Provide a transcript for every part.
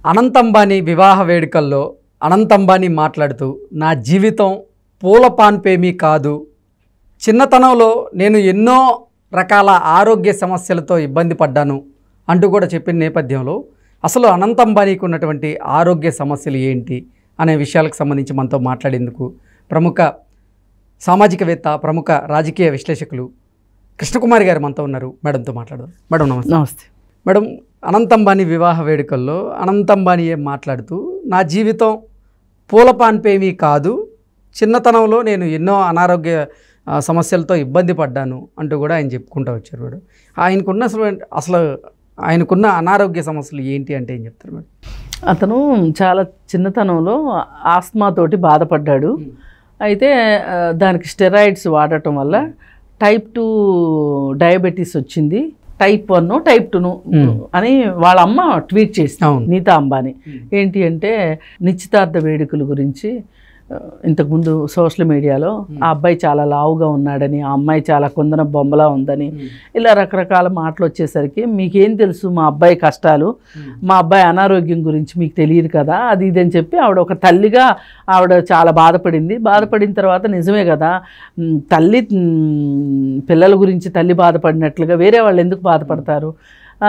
అనంత్ అంబానీ వివాహ వేడుకల్లో అనంత్ అంబానీ మాట్లాడుతూ నా జీవితం పూల పాన్పేమీ కాదు, చిన్నతనంలో నేను ఎన్నో రకాల ఆరోగ్య సమస్యలతో ఇబ్బంది పడ్డాను అంటూ కూడా చెప్పిన నేపథ్యంలో అసలు అనంత్ అంబానీకి ఉన్నటువంటి ఆరోగ్య సమస్యలు ఏంటి అనే విషయాలకు సంబంధించి మనతో మాట్లాడేందుకు ప్రముఖ సామాజికవేత్త, ప్రముఖ రాజకీయ విశ్లేషకులు కృష్ణకుమారి గారు మనతో ఉన్నారు. మేడంతో మాట్లాడదాం. మేడం నమస్తే. నమస్తే మేడం, అనంత్ అంబానీ వివాహ వేడుకల్లో అనంత్ అంబానీ ఏం మాట్లాడుతూ నా జీవితం పూల పాన్పేమీ కాదు, చిన్నతనంలో నేను ఎన్నో అనారోగ్య సమస్యలతో ఇబ్బంది పడ్డాను అంటూ కూడా ఆయన చెప్పుకుంటూ వచ్చారు. మేడం, అసలు ఆయనకున్న అనారోగ్య సమస్యలు ఏంటి అంటే ఏం చెప్తారు మేడం? అతను చాలా చిన్నతనంలో ఆస్మాతోటి బాధపడ్డాడు. అయితే దానికి స్టెరాయిడ్స్ వాడటం వల్ల టైప్ 2 డయాబెటీస్ వచ్చింది. టైప్ 1 టైప్ 2 అని వాళ్ళ అమ్మ ట్వీట్ చేసింది, నీతా అంబానీ. ఏంటి అంటే నిశ్చితార్థ వేడుకల గురించి ఇంతకుముందు సోషల్ మీడియాలో ఆ అబ్బాయి చాలా లావుగా ఉన్నాడని, ఆ అమ్మాయి చాలా కుందన బొమ్మలా ఉందని, ఇలా రకరకాల మాటలు వచ్చేసరికి మీకేం తెలుసు మా అబ్బాయి కష్టాలు, మా అబ్బాయి అనారోగ్యం గురించి మీకు తెలియదు కదా, అది ఇది అని చెప్పి ఆవిడ ఒక తల్లిగా ఆవిడ చాలా బాధపడింది. బాధపడిన తర్వాత నిజమే కదా, తల్లి పిల్లల గురించి తల్లి బాధపడినట్లుగా వేరే వాళ్ళు ఎందుకు బాధపడతారు,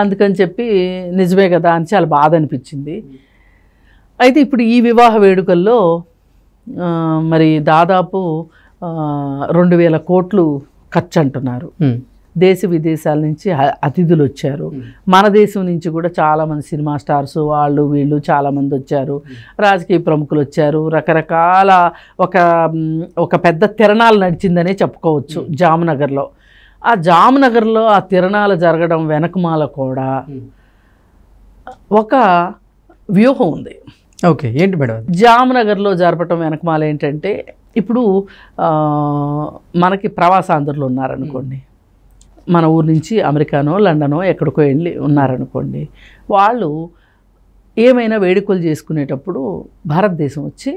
అందుకని చెప్పి నిజమే కదా అని చాలా బాధ అనిపించింది. అయితే ఇప్పుడు ఈ వివాహ వేడుకల్లో మరి దాదాపు 2000 కోట్లు ఖర్చు అంటున్నారు. దేశ విదేశాల నుంచి అతిథులు వచ్చారు. మన దేశం నుంచి కూడా చాలామంది సినిమా స్టార్స్ వాళ్ళు వీళ్ళు చాలామంది వచ్చారు. రాజకీయ ప్రముఖులు వచ్చారు. రకరకాల ఒక పెద్ద తిరణాలు నడిచిందనే చెప్పుకోవచ్చు జామ్నగర్లో. ఆ జామ్నగర్లో ఆ తిరణాలు జరగడం వెనకమాల కూడా ఒక వ్యూహం ఉంది. ఓకే, ఏంటి మేడం? జామ్నగర్లో జరపటం వెనకమాల ఏంటంటే, ఇప్పుడు మనకి ప్రవాసాంధ్రులు ఉన్నారనుకోండి, మన ఊరు నుంచి అమెరికానో లండనో ఎక్కడికో వెళ్ళి ఉన్నారనుకోండి, వాళ్ళు ఏమైనా వేడుకలు చేసుకునేటప్పుడు భారతదేశం వచ్చి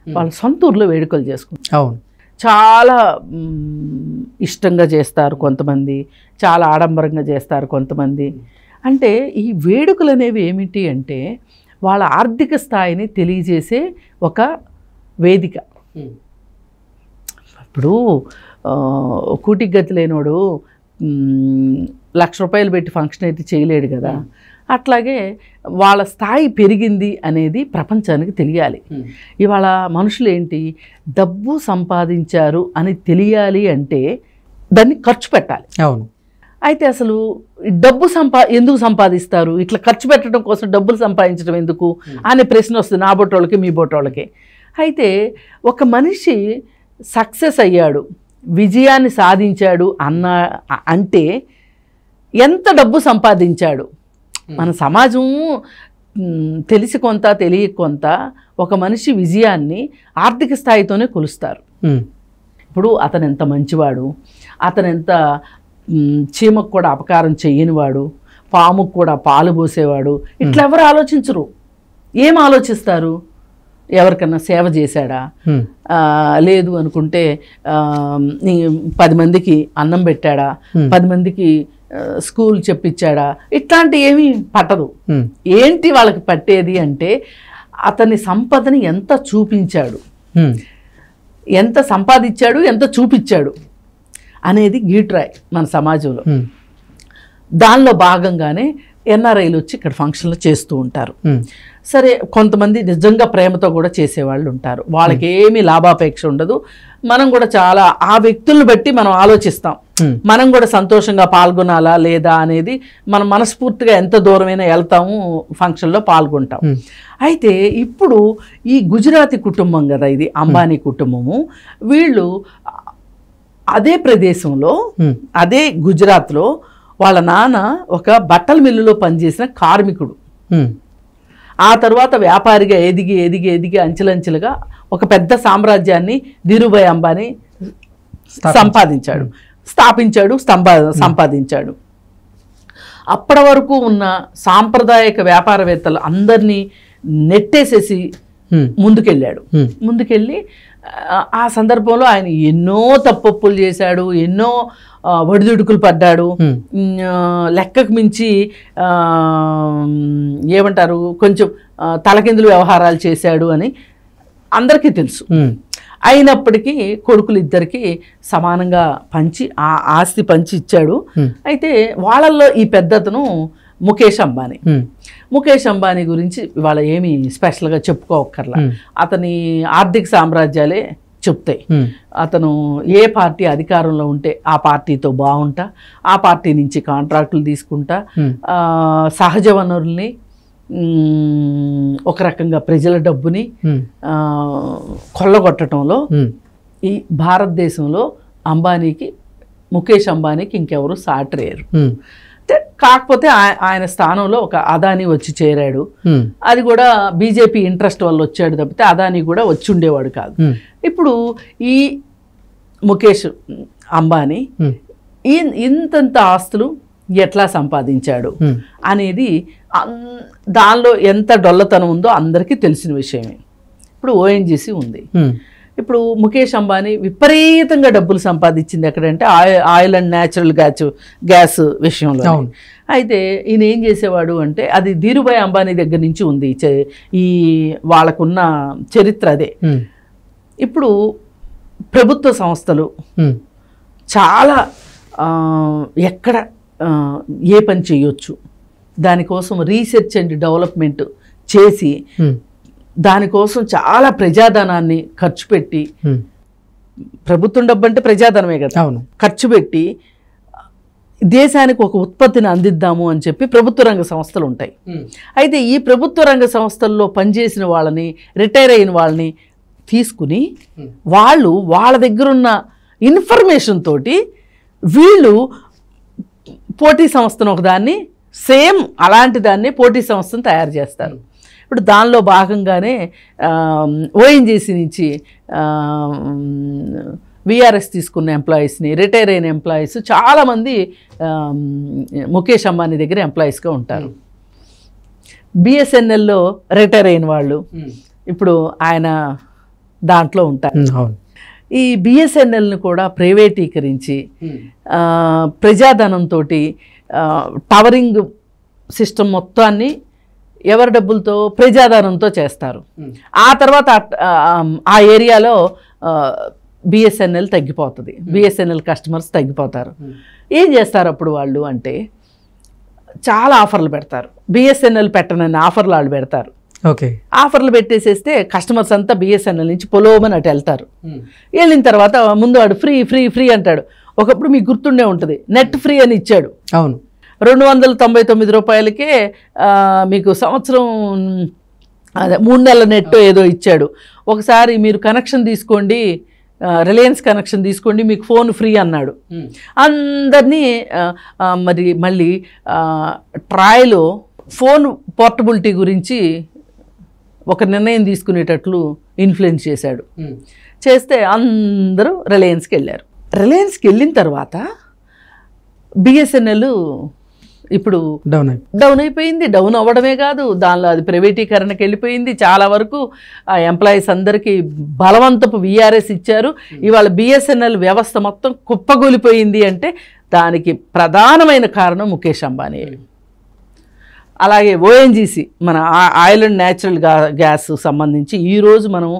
వాళ్ళ సొంత ఊర్లో వేడుకలు చేసుకుంటారు. అవును, చాలా ఇష్టంగా చేస్తారు కొంతమంది, చాలా ఆడంబరంగా చేస్తారు కొంతమంది. అంటే ఈ వేడుకలు అనేవి ఏమిటి అంటే వాళ్ళ ఆర్థిక స్థాయిని తెలియజేసే ఒక వేదిక. ఇప్పుడు కూటికి గతి లేనోడు 1,00,000 రూపాయలు పెట్టి ఫంక్షన్ అయితే చేయలేడు కదా. అట్లాగే వాళ్ళ స్థాయి పెరిగింది అనేది ప్రపంచానికి తెలియాలి. ఇవాళ మనుషులు ఏంటి, డబ్బు సంపాదించారు అని తెలియాలి అంటే దాన్ని ఖర్చు పెట్టాలి. అవును. అయితే అసలు డబ్బు ఎందుకు సంపాదిస్తారు, ఇట్లా ఖర్చు పెట్టడం కోసం డబ్బులు సంపాదించడం ఎందుకు అనే ప్రశ్న వస్తుంది నా బొట్టోళ్ళకి మీ బొట్టోళ్ళకి. అయితే ఒక మనిషి సక్సెస్ అయ్యాడు, విజయాన్ని సాధించాడు అంటే ఎంత డబ్బు సంపాదించాడు. మన సమాజం తెలిసి కొంత తెలియక కొంత ఒక మనిషి విజయాన్ని ఆర్థిక స్థాయితోనే కొలుస్తారు. ఇప్పుడు అతను ఎంత మంచివాడు, అతను ఎంత చీమకు కూడా అపకారం చెయ్యనివాడు, పాముకు కూడా పాలు పోసేవాడు, ఇట్లా ఎవరు ఆలోచించరు. ఏం ఆలోచిస్తారు, ఎవరికన్నా సేవ చేశాడా, లేదు అనుకుంటే 10 మందికి అన్నం పెట్టాడా, 10 మందికి స్కూల్ చెప్పించాడా, ఇట్లాంటి ఏమీ పట్టదు. ఏంటి వాళ్ళకి పట్టేది అంటే అతని సంపదని ఎంత చూపించాడు, ఎంత సంపాదించాడు, ఎంత చూపించాడు అనేది గీట్రాయ్ మన సమాజంలో. దానిలో భాగంగానే ఎన్ఆర్ఐలు వచ్చి ఇక్కడ ఫంక్షన్లు చేస్తూ ఉంటారు. సరే, కొంతమంది నిజంగా ప్రేమతో కూడా చేసేవాళ్ళు ఉంటారు, వాళ్ళకి ఏమీ లాభాపేక్ష ఉండదు. మనం కూడా చాలా ఆ వ్యక్తులను బట్టి మనం ఆలోచిస్తాం, మనం కూడా సంతోషంగా పాల్గొనాలా లేదా అనేది మనం మనస్ఫూర్తిగా ఎంత దూరమైనా వెళ్తాము, ఫంక్షన్లో పాల్గొంటాం. అయితే ఇప్పుడు ఈ గుజరాతీ కుటుంబం కదా ఇది, అంబానీ కుటుంబము, వీళ్ళు అదే ప్రదేశంలో అదే గుజరాత్లో వాళ్ళ నాన్న ఒక బట్టల మిల్లులో పనిచేసిన కార్మికుడు. ఆ తర్వాత వ్యాపారిగా ఎదిగి ఎదిగి ఎదిగి అంచెలంచెలుగా ఒక పెద్ద సామ్రాజ్యాన్ని ధీరుభాయ్ అంబానీ సంపాదించాడు. అప్పటి వరకు ఉన్న సాంప్రదాయక వ్యాపారవేత్తలు అందరినీ నెట్టేసేసి ముందుకెళ్ళాడు. ముందుకెళ్ళి ఆ సందర్భంలో ఆయన ఎన్నో తప్పొప్పులు చేశాడు, ఎన్నో ఒడిదుడుకులు పడ్డాడు, లెక్కకు మించి ఏమంటారు కొంచెం తలకిందులు వ్యవహారాలు చేశాడు అని అందరికీ తెలుసు. అయినప్పటికీ కొడుకులు ఇద్దరికి సమానంగా పంచి ఆ ఆస్తి పంచి ఇచ్చాడు. అయితే వాళ్ళల్లో ఈ పెద్దతను ముఖేష్ అంబానీ. ముఖేష్ అంబానీ గురించి ఇవాళ ఏమి స్పెషల్గా చెప్పుకోవక్కర్లా, అతని ఆర్థిక సామ్రాజ్యాలే చెప్తాయి. అతను ఏ పార్టీ అధికారంలో ఉంటే ఆ పార్టీతో బాగుంటా, ఆ పార్టీ నుంచి కాంట్రాక్టులు తీసుకుంటా, సహజ వనరుల్ని ఒక రకంగా ప్రజల డబ్బుని కొల్లగొట్టడంలో ఈ భారతదేశంలో అంబానీకి, ముఖేష్ అంబానీకి ఇంకెవరు సాటరేరు. కాకపోతే ఆయన స్థానంలో ఒక అదానీ వచ్చి చేరాడు. అది కూడా బీజేపీ ఇంట్రెస్ట్ వల్ల వచ్చాడు తప్పితే అదానీ కూడా వచ్చి ఉండేవాడు కాదు. ఇప్పుడు ఈ ముఖేష్ అంబానీ ఇంతంత ఆస్తులు ఎట్లా సంపాదించాడు అనేది దానిలో ఎంత డొల్లతనం ఉందో అందరికీ తెలిసిన విషయమే. ఇప్పుడు ఓఎన్జీసీ ఉంది. ఇప్పుడు ముఖేష్ అంబానీ విపరీతంగా డబ్బులు సంపాదించింది ఎక్కడంటే ఆయిల్ అండ్ న్యాచురల్ గ్యాస్ విషయంలో. అయితే ఈయన ఏం చేసేవాడు అంటే, అది ధీరుభాయ్ అంబానీ దగ్గర నుంచి ఉంది ఈ వాళ్ళకున్న చరిత్ర అదే. ఇప్పుడు ప్రభుత్వ సంస్థలు చాలా ఎక్కడ ఏ పని చేయొచ్చు దానికోసం రీసెర్చ్ అండ్ డెవలప్మెంట్ చేసి దానికోసం చాలా ప్రజాధనాన్ని ఖర్చు పెట్టి, ప్రభుత్వం డబ్బు అంటే ప్రజాధనమే కదా, ఖర్చు పెట్టి దేశానికి ఒక ఉత్పత్తిని అందిద్దాము అని చెప్పి ప్రభుత్వ రంగ సంస్థలు ఉంటాయి. అయితే ఈ ప్రభుత్వ రంగ సంస్థల్లో పనిచేసిన వాళ్ళని, రిటైర్ అయిన వాళ్ళని తీసుకుని వాళ్ళు వాళ్ళ దగ్గరున్న ఇన్ఫర్మేషన్ తోటి వీళ్ళు పోటీ సంస్థను ఒకదాన్ని సేమ్ అలాంటి దాన్ని పోటీ సంస్థను తయారు చేస్తారు. ఇప్పుడు దానిలో భాగంగానే ఓఎన్జీసీ నుంచి విఆర్ఎస్ తీసుకున్న ఎంప్లాయీస్ని, రిటైర్ అయిన ఎంప్లాయీస్ చాలామంది ముఖేష్ అంబానీ దగ్గర ఎంప్లాయీస్గా ఉంటారు. బిఎస్ఎన్ఎల్లో రిటైర్ అయిన వాళ్ళు ఇప్పుడు ఆయన దాంట్లో ఉంటారు. ఈ బిఎస్ఎన్ఎల్ని కూడా ప్రైవేటీకరించి ప్రజాధనంతో టవరింగ్ సిస్టమ్ మొత్తాన్ని ఎవరి డబ్బులతో, ప్రజాధనంతో చేస్తారు. ఆ తర్వాత ఆ ఏరియాలో బిఎస్ఎన్ఎల్ తగ్గిపోతుంది, బిఎస్ఎన్ఎల్ కస్టమర్స్ తగ్గిపోతారు. ఏం చేస్తారు అప్పుడు వాళ్ళు అంటే చాలా ఆఫర్లు పెడతారు. బిఎస్ఎన్ఎల్ పెట్టనని ఆఫర్లు వాళ్ళు పెడతారు. ఆఫర్లు పెట్టేసేస్తే కస్టమర్స్ అంతా బిఎస్ఎన్ఎల్ నుంచి పొలోమని అటు వెళ్తారు. వెళ్ళిన తర్వాత ముందు వాడు ఫ్రీ ఫ్రీ ఫ్రీ అంటాడు. ఒకప్పుడు మీకు గుర్తుండే ఉంటుంది, నెట్ ఫ్రీ అని ఇచ్చాడు. అవును, 299 రూపాయలకే మీకు సంవత్సరం అదే 3 నెలల నెట్ ఏదో ఇచ్చాడు. ఒకసారి మీరు కనెక్షన్ తీసుకోండి, రిలయన్స్ కనెక్షన్ తీసుకోండి, మీకు ఫోన్ ఫ్రీ అన్నాడు. అందరినీ మరి మళ్ళీ ట్రాయ్లో ఫోన్ పోర్టబిలిటీ గురించి ఒక నిర్ణయం తీసుకునేటట్లు ఇన్ఫ్లుయెన్స్ చేశాడు. చేస్తే అందరూ రిలయన్స్కి వెళ్ళారు. రిలయన్స్కి వెళ్ళిన తర్వాత బిఎస్ఎన్ఎల్ ఇప్పుడు డౌన్ అయిపోయింది. డౌన్ అవ్వడమే కాదు, దానిలో అది ప్రైవేటీకరణకి వెళ్ళిపోయింది. చాలా వరకు ఆ ఎంప్లాయీస్ అందరికీ బలవంతపు విఆర్ఎస్ ఇచ్చారు. ఇవాళ బిఎస్ఎన్ఎల్ వ్యవస్థ మొత్తం కుప్పగూలిపోయింది అంటే దానికి ప్రధానమైన కారణం ముఖేష్ అంబానీ. అలాగే ఓఎన్జీసీ, మన ఆయిల్ అండ్ న్యాచురల్ గ్యాస్ సంబంధించి ఈరోజు మనం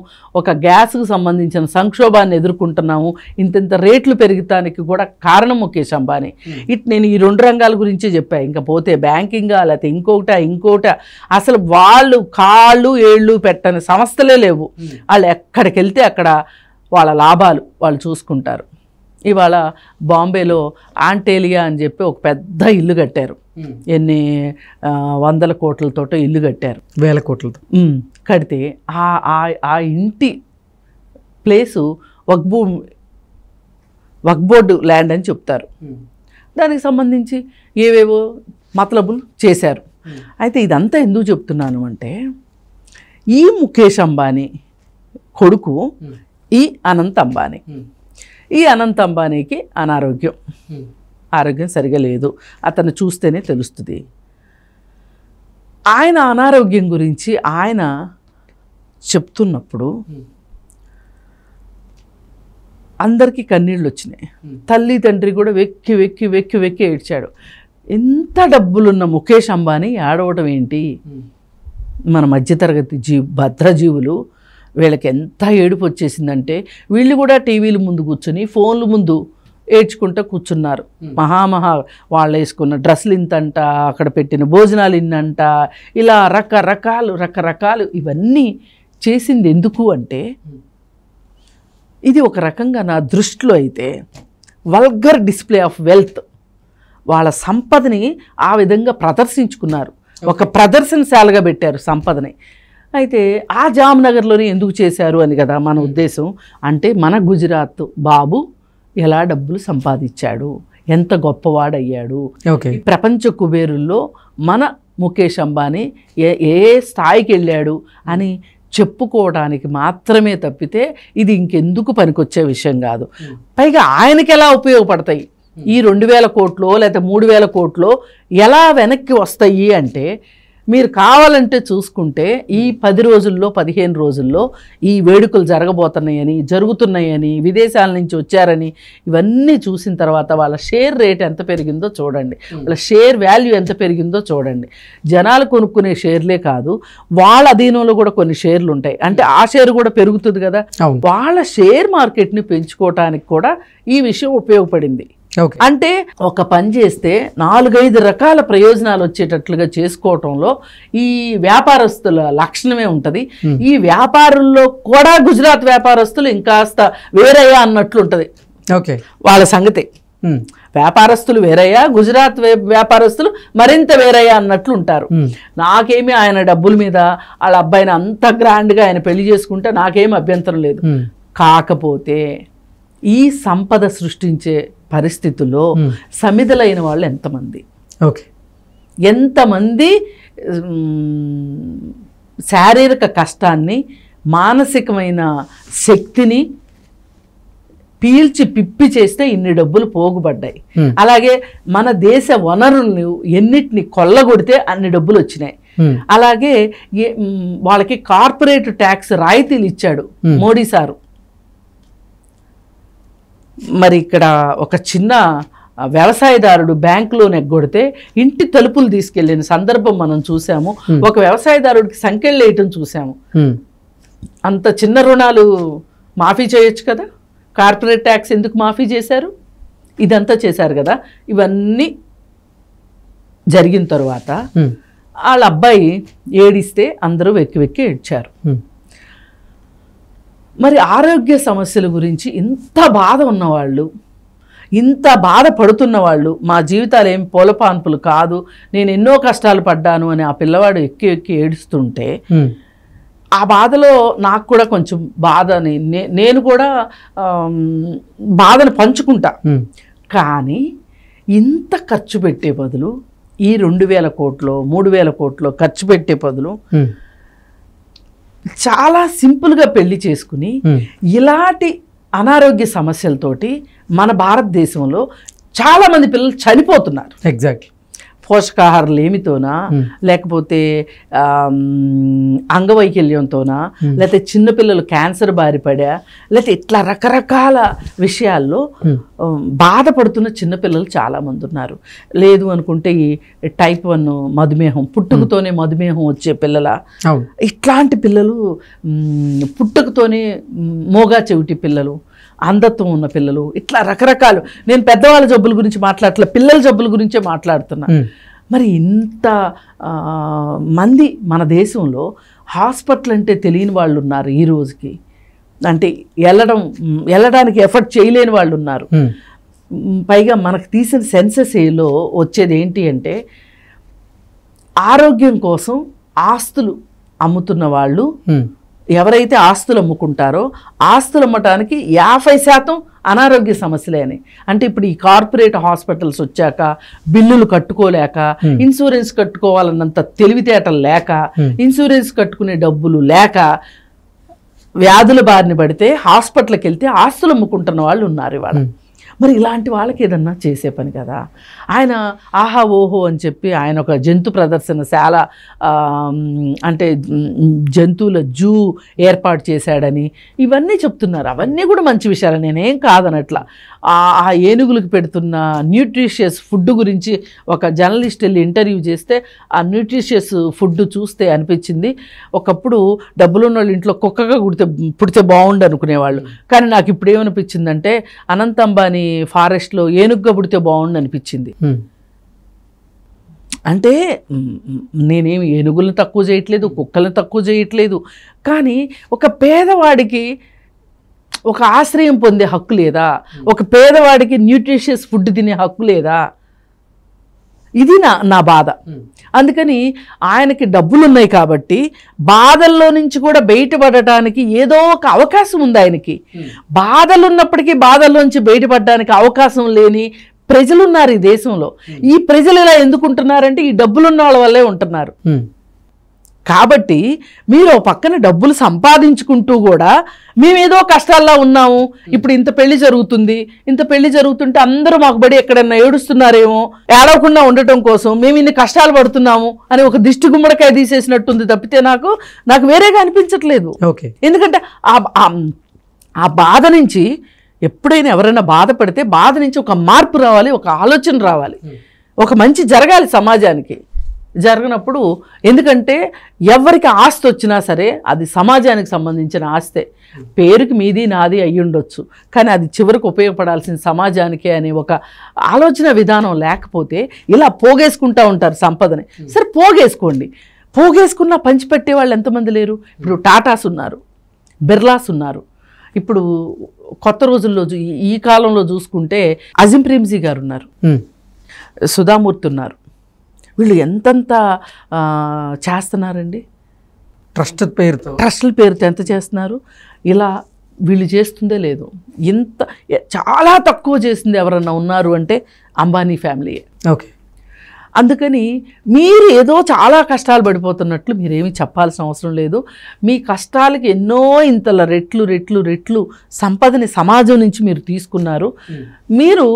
ఒక గ్యాస్కు సంబంధించిన సంక్షోభాన్ని ఎదుర్కొంటున్నాము. ఇంత రేట్లు పెరుగుతానికి కూడా కారణం ముఖేష్ అంబానీ. నేను ఈ 2 రంగాల గురించి చెప్పాను. ఇంకా పోతే బ్యాంకింగా లేకపోతే ఇంకోట అసలు వాళ్ళు కాళ్ళు ఏళ్ళు పెట్టని సంస్థలే లేవు. వాళ్ళు ఎక్కడికి వెళ్తే అక్కడ వాళ్ళ లాభాలు వాళ్ళు చూసుకుంటారు. ఇవాళ బాంబేలో ఆంటేలియా అని చెప్పి ఒక పెద్ద ఇల్లు కట్టారు. ఎన్ని 100 కోట్లతో ఇల్లు కట్టారు, 1000 కోట్లతో కడితే ఆ ఇంటి ప్లేసు వక్ఫ్ బోర్డు ల్యాండ్ అని చెప్తారు. దానికి సంబంధించి ఏవేవో మతలబులు చేశారు. అయితే ఇదంతా ఎందుకు చెప్తున్నాను అంటే, ఈ ముఖేష్ అంబానీ కొడుకు ఈ అనంత్ అంబానీ. ఈ అనంత్ అంబానీకి ఆరోగ్యం సరిగా లేదు. అతను చూస్తేనే తెలుస్తుంది. ఆయన అనారోగ్యం గురించి ఆయన చెప్తున్నప్పుడు అందరికీ కన్నీళ్ళు వచ్చినాయి. తల్లి తండ్రి కూడా వెక్కి వెక్కి వెక్కి వెక్కి ఏడ్చాడు. ఎంత డబ్బులున్న ముఖేష్ అంబానీ ఏడవటం ఏంటి? మన మధ్యతరగతి భద్రజీవులు వీళ్ళకి ఎంత ఏడుపు వచ్చేసిందంటే వీళ్ళు కూడా టీవీల ముందు కూర్చొని ఫోన్ల ముందు ఏడ్చుకుంటూ కూర్చున్నారు. మహామహా వాళ్ళు వేసుకున్న డ్రెస్సులు ఇంతంట, అక్కడ పెట్టిన భోజనాలు ఇన్నంట, ఇలా రకరకాలు ఇవన్నీ చేసింది ఎందుకు అంటే, ఇది ఒక రకంగా నా దృష్టిలో అయితే వల్గర్ డిస్ప్లే ఆఫ్ వెల్త్. వాళ్ళ సంపదని ఆ విధంగా ప్రదర్శించుకున్నారు, ఒక ప్రదర్శనశాలగా పెట్టారు సంపదని. అయితే ఆ జామ్నగర్లోనే ఎందుకు చేశారు అని కదా మన ఉద్దేశం. అంటే మన గుజరాత్ బాబు ఎలా డబ్బులు సంపాదించాడు, ఎంత గొప్పవాడయ్యాడు, ప్రపంచ కుబేరుల్లో మన ముఖేష్ అంబానీ ఏ స్థాయికి వెళ్ళాడు అని చెప్పుకోవడానికి మాత్రమే తప్పితే ఇది ఇంకెందుకు పనికొచ్చే విషయం కాదు. పైగా ఆయనకి ఎలా ఉపయోగపడతాయి ఈ 2000 కోట్లో లేకపోతే 3000 కోట్లో ఎలా వెనక్కి వస్తాయి అంటే, మీరు కావాలంటే చూసుకుంటే ఈ 10 రోజుల్లో 15 రోజుల్లో ఈ వేడుకలు జరుగుతున్నాయని విదేశాల నుంచి వచ్చారని ఇవన్నీ చూసిన తర్వాత వాళ్ళ షేర్ రేట్ ఎంత పెరిగిందో చూడండి, వాళ్ళ షేర్ వాల్యూ ఎంత పెరిగిందో చూడండి. జనాలు కొనుక్కునే షేర్లే కాదు, వాళ్ళ అధీనంలో కూడా కొన్ని షేర్లు ఉంటాయి. అంటే ఆ షేర్ కూడా పెరుగుతుంది కదా. వాళ్ళ షేర్ మార్కెట్ని పెంచుకోవటానికి కూడా ఈ విషయం ఉపయోగపడింది. అంటే ఒక పని చేస్తే 4-5 రకాల ప్రయోజనాలు వచ్చేటట్లుగా చేసుకోవటంలో ఈ వ్యాపారస్తుల లక్షణమే ఉంటుంది. ఈ వ్యాపారుల్లో కూడా గుజరాత్ వ్యాపారస్తులు ఇంకాస్త వేరయ్యా అన్నట్లు ఉంటుంది వాళ్ళ సంగతి. వ్యాపారస్తులు వేరయ్యా, గుజరాత్ వ్యాపారస్తులు మరింత వేరయ్యా అన్నట్లు ఉంటారు. నాకేమి ఆయన డబ్బుల మీద వాళ్ళ అబ్బాయిని అంత గ్రాండ్గా ఆయన పెళ్లి చేసుకుంటే నాకేమి అభ్యంతరం లేదు. కాకపోతే ఈ సంపద సృష్టించే పరిస్థితుల్లో సమిధలైన వాళ్ళు ఎంతమంది శారీరక కష్టాన్ని, మానసికమైన శక్తిని పీల్చి పిప్పి చేస్తే ఇన్ని డబ్బులు పోగుపడ్డాయి. అలాగే మన దేశ వనరులను ఎన్నిటిని కొల్లగొడితే అన్ని డబ్బులు వచ్చినాయి. అలాగే వాళ్ళకి కార్పొరేట్ ట్యాక్స్ రాయితీలు ఇచ్చాడు మోడీ సారు. మరి ఇక్కడ ఒక చిన్న వ్యవసాయదారుడు బ్యాంక్ లోన్ ఎగ్గొడితే ఇంటి తలుపులు తీసుకెళ్లిన సందర్భం మనం చూసాము. ఒక వ్యవసాయదారుడికి సంఖ్యలు వేయటం చూసాము. అంత చిన్న రుణాలు మాఫీ చేయొచ్చు కదా, కార్పొరేట్ ట్యాక్స్ ఎందుకు మాఫీ చేశారు? ఇదంతా చేశారు కదా. ఇవన్నీ జరిగిన తర్వాత వాళ్ళ అబ్బాయి ఏడిస్తే అందరూ వెక్కి వెక్కి ఏడ్చారు. మరి ఆరోగ్య సమస్యల గురించి ఇంత బాధ ఉన్నవాళ్ళు, ఇంత బాధపడుతున్న వాళ్ళు, మా జీవితాలు ఏం పూలపాన్పులు కాదు, నేను ఎన్నో కష్టాలు పడ్డాను అని ఆ పిల్లవాడు ఎక్కి ఎక్కి ఏడుస్తుంటే ఆ బాధలో నాకు కూడా కొంచెం బాధని, నేను కూడా బాధను పంచుకుంటా. కానీ ఇంత ఖర్చు పెట్టే బదులు ఈ 2000 కోట్లో 3000 కోట్లో ఖర్చు పెట్టే బదులు చాలా సింపుల్గా పెళ్లి చేసుకుని ఇలాంటి అనారోగ్య సమస్యలతోటి మన భారతదేశంలో చాలా మంది పిల్లలు చనిపోతున్నారు. ఎగ్జాక్ట్లీ. పోషకాహార లేమితోనా, లేకపోతే అంగవైకల్యంతోనా, లేకపోతే చిన్నపిల్లలు క్యాన్సర్ బారిపడా, లేకపోతే ఇట్లా రకరకాల విషయాల్లో బాధపడుతున్న చిన్నపిల్లలు చాలామంది ఉన్నారు. లేదు అనుకుంటే ఈ టైప్ 1 మధుమేహం, పుట్టుకతోనే మధుమేహం వచ్చే పిల్లల, ఇట్లాంటి పిల్లలు, పుట్టుకతోనే మోగా చెవిటి పిల్లలు, అంధత్వం ఉన్న పిల్లలు, ఇట్లా రకరకాలు. నేను పెద్దవాళ్ళ జబ్బుల గురించి మాట్లాడట్లే, పిల్లల జబ్బుల గురించే మాట్లాడుతున్నా. మరి ఇంత మంది మన దేశంలో హాస్పిటల్ అంటే తెలియని వాళ్ళు ఉన్నారు ఈ రోజుకి. అంటే వెళ్ళడానికి ఎఫర్ట్ చేయలేని వాళ్ళు ఉన్నారు. పైగా మనకు తీసిన సెన్సెస్లో వచ్చేది ఏంటి అంటే, ఆరోగ్యం కోసం ఆస్తులు అమ్ముతున్న వాళ్ళు, ఎవరైతే ఆస్తులు అమ్ముకుంటారో ఆస్తులు అమ్మటానికి 50% అనారోగ్య సమస్యలే అని. అంటే ఇప్పుడు ఈ కార్పొరేట్ హాస్పిటల్స్ వచ్చాక బిల్లులు కట్టుకోలేక, ఇన్సూరెన్స్ కట్టుకోవాలన్నంత తెలివితేటలు లేక, ఇన్సూరెన్స్ కట్టుకునే డబ్బులు లేక వ్యాధుల బారిన పడితే హాస్పిటల్కి వెళ్తే ఆస్తులు అమ్ముకుంటున్న వాళ్ళు ఉన్నారు ఇవాళ. మరి ఇలాంటి వాళ్ళకి ఏదన్నా చేసే పని కదా. ఆయన ఆహా ఓహో అని చెప్పి ఆయన ఒక జంతు ప్రదర్శనశాల అంటే జంతువుల జూ ఏర్పాటు చేశాడని ఇవన్నీ చెప్తున్నారు. అవన్నీ కూడా మంచి విషయాలు, నేనేం కాదనట్లా. ఆ ఏనుగులకు పెడుతున్న న్యూట్రిషియస్ ఫుడ్ గురించి ఒక జర్నలిస్ట్ వెళ్ళి ఇంటర్వ్యూ చేస్తే ఆ న్యూట్రిషియస్ ఫుడ్ చూస్తే అనిపించింది, ఒకప్పుడు డబ్బులున్న వాళ్ళు ఇంట్లో కుక్కగా పుడితే బాగుండు అనుకునేవాళ్ళు, కానీ నాకు ఇప్పుడు ఏమనిపించిందంటే అనంత్ అంబానీ ఫారెస్ట్లో ఏనుగుగా పుడితే బాగుండు అనిపించింది. అంటే నేనేమి ఏనుగులను తక్కువ చేయట్లేదు, కుక్కలను తక్కువ చేయట్లేదు, కానీ ఒక పేదవాడికి ఒక ఆశ్రయం పొందే హక్కు లేదా, ఒక పేదవాడికి న్యూట్రిషియస్ ఫుడ్ తినే హక్కు లేదా, ఇది నా బాధ. అందుకని ఆయనకి డబ్బులు ఉన్నాయి కాబట్టి బాధల్లో నుంచి కూడా బయటపడటానికి ఏదో ఒక అవకాశం ఉంది ఆయనకి. బాధలు ఉన్నప్పటికీ బాధల్లోంచి బయటపడడానికి అవకాశం లేని ప్రజలు ఉన్నారు ఈ దేశంలో. ఈ ప్రజలు ఇలా ఎందుకుంటున్నారంటే ఈ డబ్బులున్న వాళ్ళ వల్లే ఉంటున్నారు. కాబట్టి మీరు పక్కన డబ్బులు సంపాదించుకుంటూ కూడా మేమేదో కష్టాల్లో ఉన్నాము, ఇప్పుడు ఇంత పెళ్లి జరుగుతుంటే అందరూ మాకు బడి ఎక్కడన్నా ఏడుస్తున్నారేమో, ఏడవకుండా ఉండటం కోసం మేము ఇన్ని కష్టాలు పడుతున్నాము అని ఒక దిష్టి గుమ్మడికాయ తీసేసినట్టుంది తప్పితే నాకు వేరేగా అనిపించట్లేదు. ఎందుకంటే ఆ బాధ నుంచి ఎప్పుడైనా ఎవరైనా బాధపడితే బాధ నుంచి ఒక మార్పు రావాలి, ఒక ఆలోచన రావాలి, ఒక మంచి జరగాలి సమాజానికి. జరగనప్పుడు ఎందుకంటే ఎవరికి ఆస్తి వచ్చినా సరే అది సమాజానికి సంబంధించిన ఆస్తే, పేరుకి మీది నాది అయ్యి ఉండొచ్చు, కానీ అది చివరికి ఉపయోగపడాల్సిన సమాజానికే అనే ఒక ఆలోచన విధానం లేకపోతే ఇలా పోగేసుకుంటూ ఉంటారు సంపదని. సరే పోగేసుకోండి, పోగేసుకున్న పంచిపెట్టే వాళ్ళు ఎంతమంది లేరు? ఇప్పుడు టాటాస్ ఉన్నారు, బిర్లాస్ ఉన్నారు. ఇప్పుడు కొత్త రోజుల్లో ఈ కాలంలో చూసుకుంటే అజిం ప్రేమ్జీ గారు ఉన్నారు, సుధామూర్తి ఉన్నారు. వీళ్ళు ఎంతంత చేస్తున్నారండి, ట్రస్టుల పేరుతో ఎంత చేస్తున్నారు. ఇలా వీళ్ళు చేస్తుందే లేదు. ఇంత చాలా తక్కువ చేసింది ఎవరన్నా ఉన్నారు అంటే అంబానీ ఫ్యామిలీయే. అందుకని మీరు ఏదో చాలా కష్టాలు పడిపోతున్నట్లు మీరేమీ చెప్పాల్సిన అవసరం లేదు. మీ కష్టాలకి ఎన్నో ఇంతల రెట్లు సంపదని సమాజం నుంచి మీరు తీసుకున్నారు. మీరు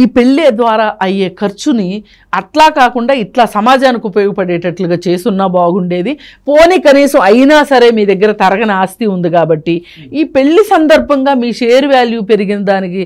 ఈ పెళ్ళి ద్వారా అయ్యే ఖర్చుని అట్లా కాకుండా ఇట్లా సమాజానికి ఉపయోగపడేటట్లుగా చేసున్నా బాగుండేది. పోనీ కనీసం అయినా సరే మీ దగ్గర తరగని ఆస్తి ఉంది కాబట్టి ఈ పెళ్లి సందర్భంగా మీ షేర్ వాల్యూ పెరిగిన దానికి